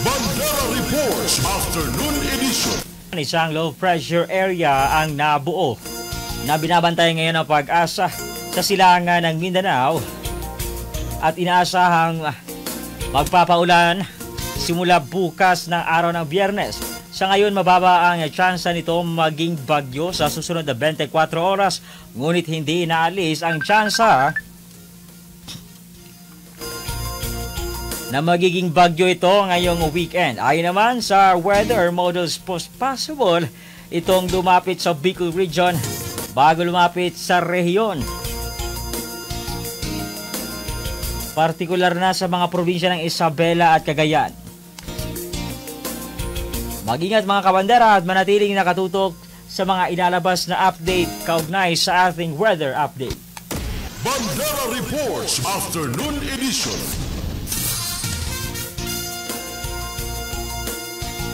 Bandera Reports Afternoon Edition. Isang low pressure area ang nabuo na binabantayan ngayon ng Pag-asa sa silangan ng Mindanao at inaasahang magpapaulan simula bukas ng araw ng Biyernes. Sa ngayon, mababa ang tsansa nito maging bagyo sa susunod na 24 oras, ngunit hindi inaalis ang tsansa na magiging bagyo ito ngayong weekend. Ayon naman sa weather models, possible itong lumapit sa Bicol region bago lumapit sa rehiyon. Partikular na sa mga probinsya ng Isabela at Cagayan. Mag-ingat mga kabandera at manatiling nakatutok sa mga inalabas na update kaugnay sa ating weather update. Bandera Reports Afternoon Edition.